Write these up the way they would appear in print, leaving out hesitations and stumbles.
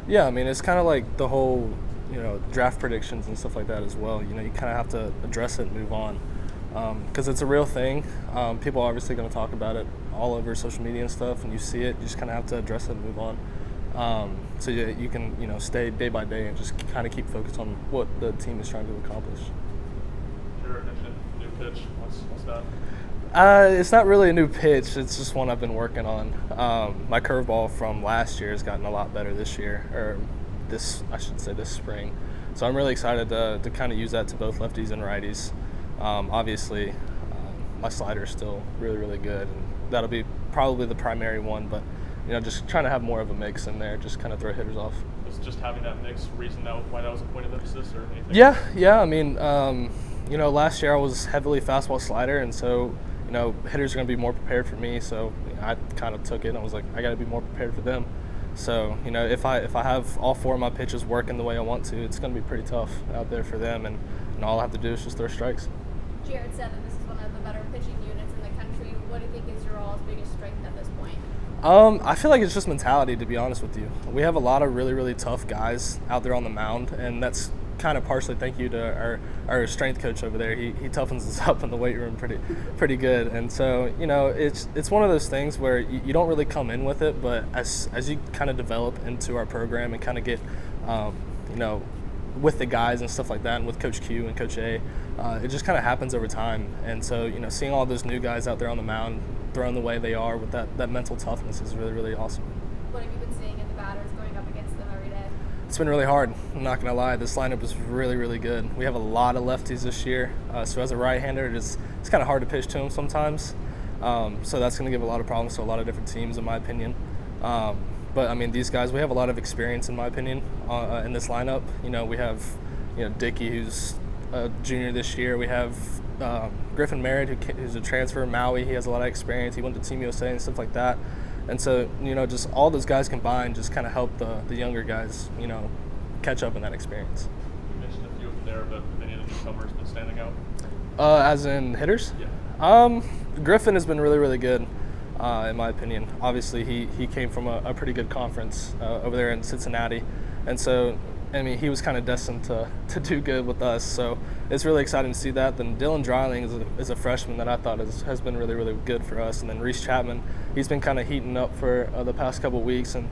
Yeah, I mean, it's kind of like the whole, draft predictions and stuff like that as well. You kind of have to address it and move on because it's a real thing. People are obviously going to talk about it all over social media and stuff, and you see it. You just kind of have to address it and move on. So you can, stay day by day and just kind of keep focused on what the team is trying to accomplish. Sure, new pitch. What's that? It's not really a new pitch. It's just one I've been working on. My curveball from last year has gotten a lot better this year, or I should say this spring. So I'm really excited to kind of use that to both lefties and righties. Obviously, my slider is still really, really good, and that'll be probably the primary one. But just trying to have more of a mix in there, just kind of throw hitters off. Was just having that mix reason why that was a point of emphasis or anything? Yeah. I mean, last year I was heavily fastball slider, and so hitters are going to be more prepared for me. So I kind of took it and I was like, I got to be more prepared for them. So if I have all four of my pitches working the way I want to, it's going to be pretty tough out there for them, and all I have to do is just throw strikes. Jared said that this is one of the better pitching units in the country. What do you think is your all's biggest strength at this point? I feel like it's just mentality, to be honest with you. We have a lot of really, really tough guys out there on the mound, and that's kind of partially thank you to our strength coach over there. He toughens us up in the weight room pretty good. And so, it's one of those things where you don't really come in with it, but as you kind of develop into our program and kind of get, with the guys and stuff like that, and with Coach Q and Coach A, it just kind of happens over time. And so, seeing all those new guys out there on the mound throwing the way they are with that mental toughness is really, really awesome. What have you been seeing in the batters going up against them every day? It's been really hard. I'm not going to lie. This lineup is really, really good. We have a lot of lefties this year. So as a right-hander, it's kind of hard to pitch to them sometimes. So that's going to give a lot of problems to a lot of different teams, in my opinion. But, I mean, these guys, we have a lot of experience, in my opinion, in this lineup. We have, Dickey, who's a junior this year. We have Griffin Merritt, who's a transfer from Maui. He has a lot of experience. He went to Team USA and stuff like that. And so, just all those guys combined just kind of help the younger guys, catch up in that experience. You mentioned a few of them there, but have any of the newcomers been standing out? As in hitters? Yeah. Griffin has been really, really good, in my opinion. Obviously, he came from a pretty good conference over there in Cincinnati. And so, I mean, he was kind of destined to do good with us. So it's really exciting to see that. Then Dylan Dreiling is a freshman that I thought has been really, really good for us. And then Reese Chapman, he's been kind of heating up for the past couple of weeks. And,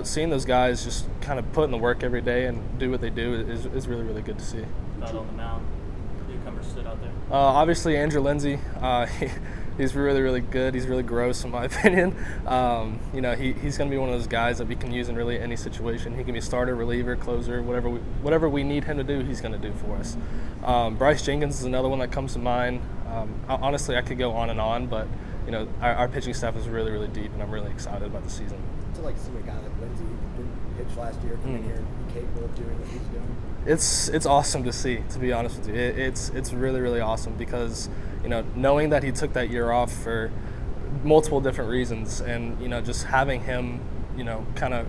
seeing those guys just kind of put in the work every day and do what they do is really, really good to see. Not on the mound. Newcomers stood out there. Obviously, Andrew Lindsay, he's really, really good. He's really gross, in my opinion. He's going to be one of those guys that we can use in really any situation. He can be starter, reliever, closer, whatever we need him to do, he's going to do for us. Bryce Jenkins is another one that comes to mind. Honestly, I could go on and on, but our pitching staff is really, really deep, and I'm really excited about the season. I'd like to see a guy like Lindsay who didn't pitch last year come in here and be capable of doing what he's doing. It's awesome to see, to be honest with you. It's really, really awesome because knowing that he took that year off for multiple different reasons, and just having him kind of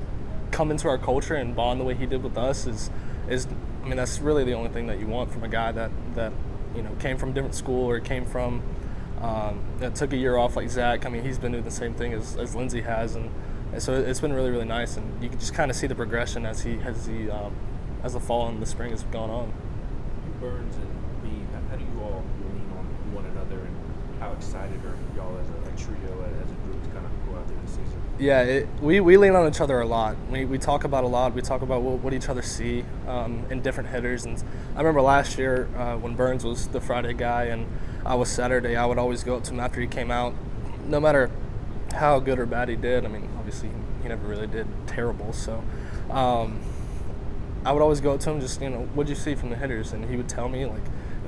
come into our culture and bond the way he did with us is I mean, that's really the only thing that you want from a guy that came from a different school or came from that took a year off like Zach. I mean, he's been doing the same thing as Lindsay has, and so it's been really, really nice, and you can just kind of see the progression as the fall and the spring has gone on. Burns and Beam, how do you all lean on one another, and how excited are y'all as a trio, as a group, to kind of go out there this season? Yeah, we lean on each other a lot. We talk about a lot. We talk about what each other see in different hitters. And I remember last year when Burns was the Friday guy and I was Saturday, I would always go up to him after he came out, no matter how good or bad he did. I mean, obviously he never really did terrible. So I would always go up to him, just, what'd you see from the hitters? And he would tell me, like,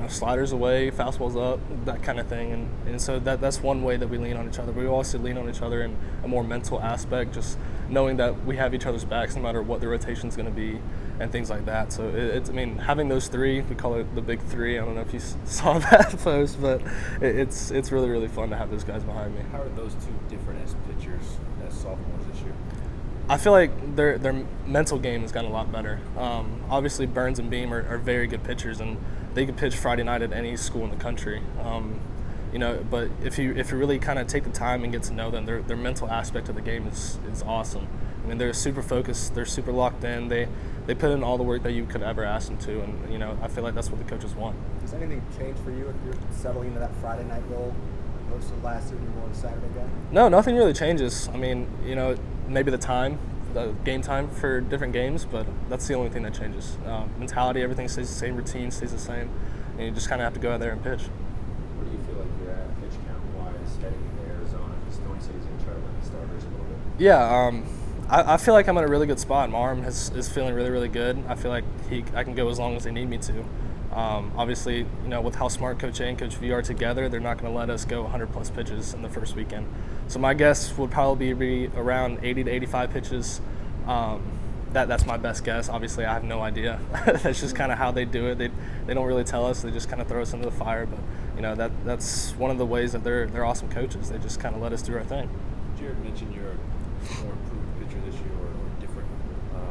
sliders away, fastballs up, that kind of thing. And so that's one way that we lean on each other. We also lean on each other in a more mental aspect, just knowing that we have each other's backs no matter what the rotation's going to be and things like that. So I mean, having those three, we call it the big three. I don't know if you saw that post, but it's really, really fun to have those guys behind me. How are those two different as pitchers, as sophomores this year? I feel like their mental game has gotten a lot better. Obviously, Burns and Beam are very good pitchers, and they could pitch Friday night at any school in the country. But if you really kind of take the time and get to know them, their mental aspect of the game is awesome. I mean, they're super focused. They're super locked in. They put in all the work that you could ever ask them to, and I feel like that's what the coaches want. Does anything change for you if you're settling into that Friday night role opposed to last year when you were more of a Saturday guy? No, nothing really changes. I mean, maybe the game time for different games, but that's the only thing that changes. Mentality, everything stays the same. Routine stays the same, and you just kind of have to go out there and pitch. Where do you feel like you're at pitch count wise heading into Arizona? Because Tony said he's going to try to limit starters a little bit. Yeah, I feel like I'm in a really good spot. My arm is feeling really, really good. I feel like I can go as long as they need me to. Obviously, with how smart Coach A and Coach V are together, they're not going to let us go 100-plus pitches in the first weekend. So my guess would probably be around 80 to 85 pitches. That's my best guess. Obviously, I have no idea. That's just kind of how they do it. They don't really tell us. They just kind of throw us into the fire. But that's one of the ways that they're awesome coaches. They just kind of let us do our thing. Jared mentioned you're a more improved pitcher this year, or different,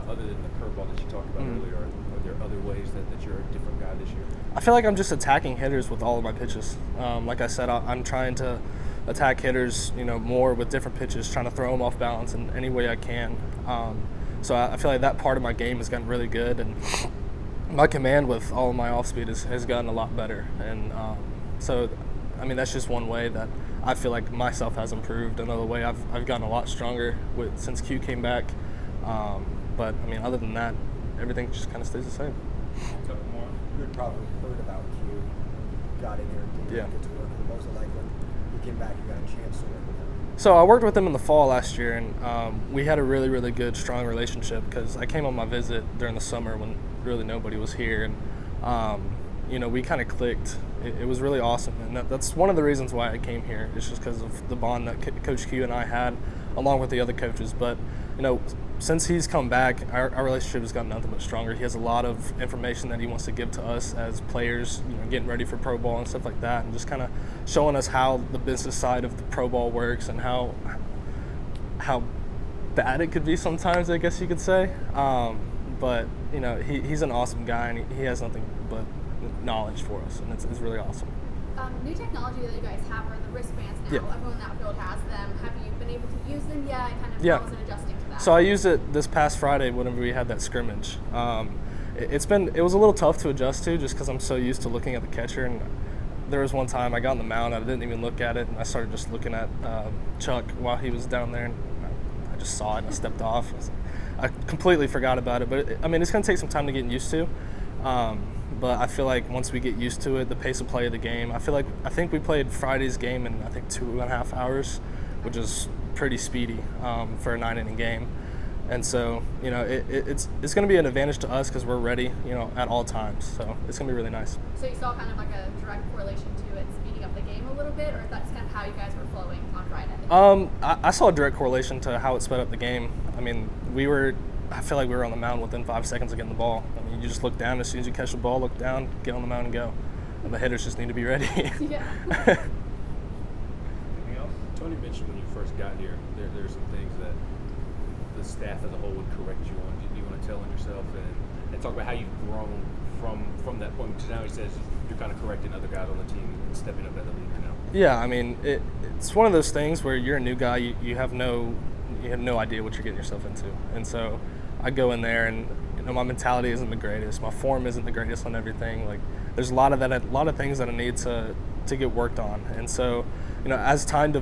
other than the curveball that you talked about earlier. Are there other ways that you're a different guy this year? I feel like I'm just attacking hitters with all of my pitches. Like I said, I'm trying to attack hitters, more with different pitches, trying to throw them off balance in any way I can. So I feel like that part of my game has gotten really good, and my command with all of my off speed has gotten a lot better. And so, I mean, that's just one way that I feel like myself has improved. Another way I've gotten a lot stronger since Q came back. But I mean, other than that, everything just kind of stays the same. A couple more. You had probably heard about Q, got in here and didn't get to work with him. What was it like when you came back, you got a chance to work with him? So I worked with him in the fall last year, and we had a really, really good, strong relationship because I came on my visit during the summer when really nobody was here, and we kind of clicked. It was really awesome, and that's one of the reasons why I came here. It's just because of the bond that Coach Q and I had, along with the other coaches. But since he's come back, our relationship has gotten nothing but stronger. He has a lot of information that he wants to give to us as players, getting ready for pro ball and stuff like that, and just kind of showing us how the business side of the pro ball works and how bad it could be sometimes, I guess you could say. But he's an awesome guy, and he has nothing but knowledge for us, and it's really awesome. New technology that you guys have are the wristbands now. Yeah. Everyone in that field has them. Have you been able to use them yet? Kind of how is it adjusting to that? So I used it this past Friday whenever we had that scrimmage. It was a little tough to adjust to just because I'm so used to looking at the catcher, and there was one time I got on the mound, I didn't even look at it, and I started just looking at Chuck while he was down there, and I just saw it and I stepped off. I completely forgot about it, but it's going to take some time to get used to. But I feel like once we get used to it, the pace of play of the game, I think we played Friday's game in 2.5 hours, which is pretty speedy for a 9-inning game. And so, it's going to be an advantage to us because we're ready, at all times. So it's going to be really nice. So you saw kind of like a direct correlation to it speeding up the game a little bit, or that's kind of how you guys were flowing on Friday? I saw a direct correlation to how it sped up the game. I mean, I feel like we were on the mound within 5 seconds of getting the ball. I mean, you just look down, as soon as you catch the ball, look down, get on the mound and go. And the hitters just need to be ready. Yeah. Anything else? Tony mentioned when you first got here, there's some things that the staff as a whole would correct you on. Do you want to tell on yourself and talk about how you've grown from that point? Because now he says you're kind of correcting other guys on the team and stepping up as a leader now. Yeah, I mean, it's one of those things where you're a new guy, you have no idea what you're getting yourself into. And so I go in there and my mentality isn't the greatest, my form isn't the greatest on everything. Like there's a lot of things that I need to get worked on. And so, as time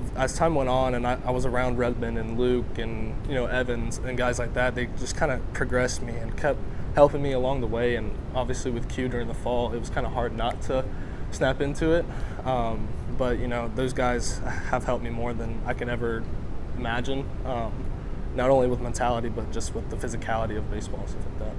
went on and I was around Redmond and Luke and Evans and guys like that, they just kind of progressed me and kept helping me along the way. And obviously with Q during the fall, it was kind of hard not to snap into it. But those guys have helped me more than I could ever imagine. Not only with mentality, but just with the physicality of baseball and stuff like that.